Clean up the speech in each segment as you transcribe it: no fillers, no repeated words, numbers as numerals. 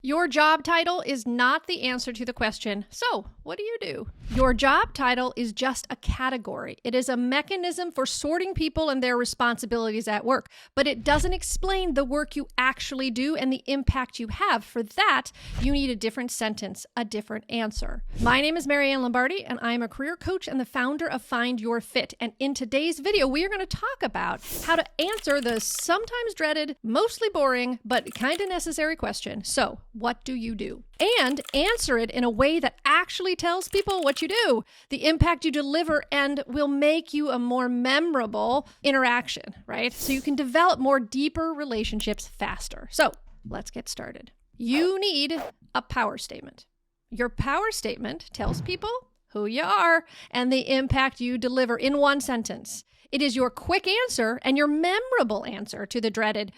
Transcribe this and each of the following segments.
Your job title is not the answer to the question, so what do you do? Your job title is just a category. It is a mechanism for sorting people and their responsibilities at work, but it doesn't explain the work you actually do and the impact you have. For that, you need a different sentence, a different answer. My name is Maryann Lombardi, and I am a career coach and the founder of Find Your Fit. And in today's video, we are going to talk about how to answer the sometimes dreaded, mostly boring, but kind of necessary question. So, what do you do? And answer it in a way that actually tells people what you do, the impact you deliver, and will make you a more memorable interaction, right? So you can develop more deeper relationships faster. So let's get started. You need a power statement. Your power statement tells people who you are and the impact you deliver in one sentence. It is your quick answer and your memorable answer to the dreaded,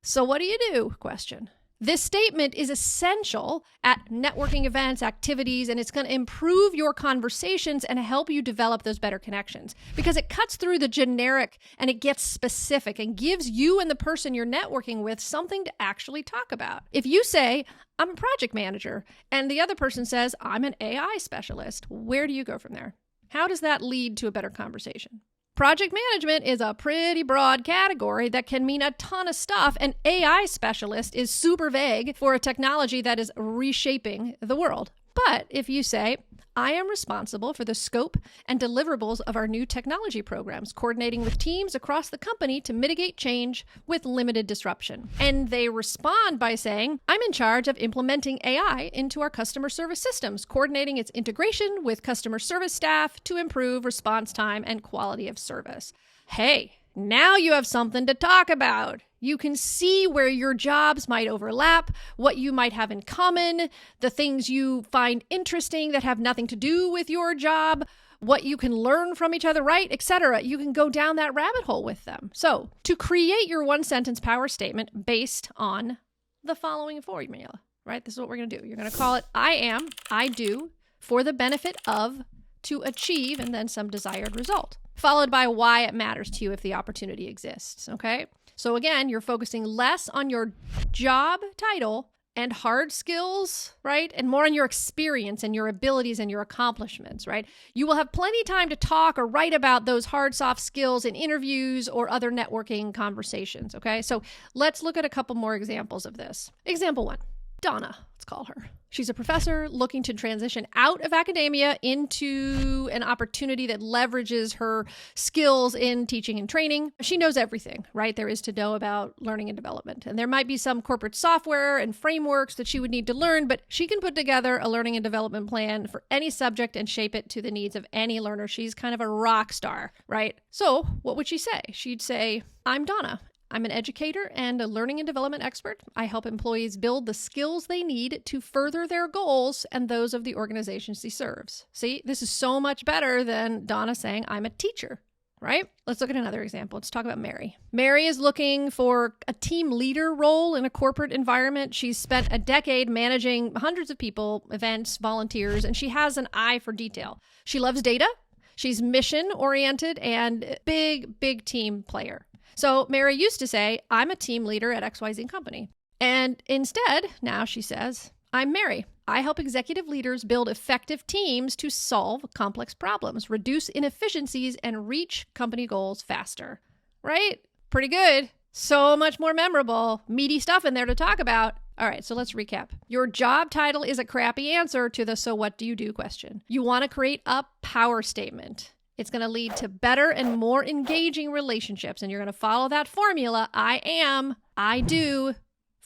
"So what do you do?" question. This statement is essential at networking events, activities, and it's going to improve your conversations and help you develop those better connections because it cuts through the generic and it gets specific and gives you and the person you're networking with something to actually talk about. If you say, "I'm a project manager," and the other person says, "I'm an AI specialist," where do you go from there? How does that lead to a better conversation? Project management is a pretty broad category that can mean a ton of stuff, and AI specialist is super vague for a technology that is reshaping the world. But if you say, "I am responsible for the scope and deliverables of our new technology programs, coordinating with teams across the company to mitigate change with limited disruption," and they respond by saying, "I'm in charge of implementing AI into our customer service systems, coordinating its integration with customer service staff to improve response time and quality of service." Hey, now you have something to talk about. You can see where your jobs might overlap, what you might have in common, the things you find interesting that have nothing to do with your job, what you can learn from each other, right, etc. You can go down that rabbit hole with them. So, to create your one-sentence power statement based on the following formula, right? This is what we're going to do. You're going to call it I am, I do, for the benefit of, to achieve, and then some desired result, followed by why it matters to you if the opportunity exists, okay? So again, you're focusing less on your job title and hard skills, right? And more on your experience and your abilities and your accomplishments, right? You will have plenty of time to talk or write about those hard, soft skills in interviews or other networking conversations, okay? So let's look at a couple more examples of this. Example 1, Donna, let's call her. She's a professor looking to transition out of academia into an opportunity that leverages her skills in teaching and training. She knows everything, right, there is to know about learning and development. And there might be some corporate software and frameworks that she would need to learn, but she can put together a learning and development plan for any subject and shape it to the needs of any learner. She's kind of a rock star, right? So what would she say? She'd say, "I'm Donna. I'm an educator and a learning and development expert. I help employees build the skills they need to further their goals and those of the organizations she serves." See, this is so much better than Donna saying, "I'm a teacher," right? Let's look at another example. Let's talk about Mary. Mary is looking for a team leader role in a corporate environment. She's spent a decade managing hundreds of people, events, volunteers, and she has an eye for detail. She loves data. She's mission-oriented and big team player. So Mary used to say, "I'm a team leader at XYZ company." And instead, now she says, "I'm Mary. I help executive leaders build effective teams to solve complex problems, reduce inefficiencies, and reach company goals faster." Right? Pretty good. So much more memorable, meaty stuff in there to talk about. All right, so let's recap. Your job title is a crappy answer to the "so what do you do" question. You want to create a power statement. It's going to lead to better and more engaging relationships. And you're going to follow that formula, I am, I do,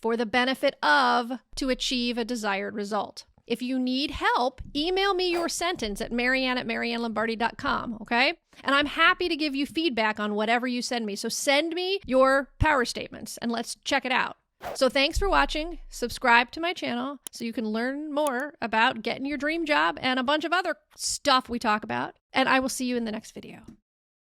for the benefit of, to achieve a desired result. If you need help, email me your sentence at maryann@maryannlombardi.com, okay? And I'm happy to give you feedback on whatever you send me. So send me your power statements and let's check it out. So thanks for watching. Subscribe to my channel so you can learn more about getting your dream job and a bunch of other stuff we talk about. And I will see you in the next video.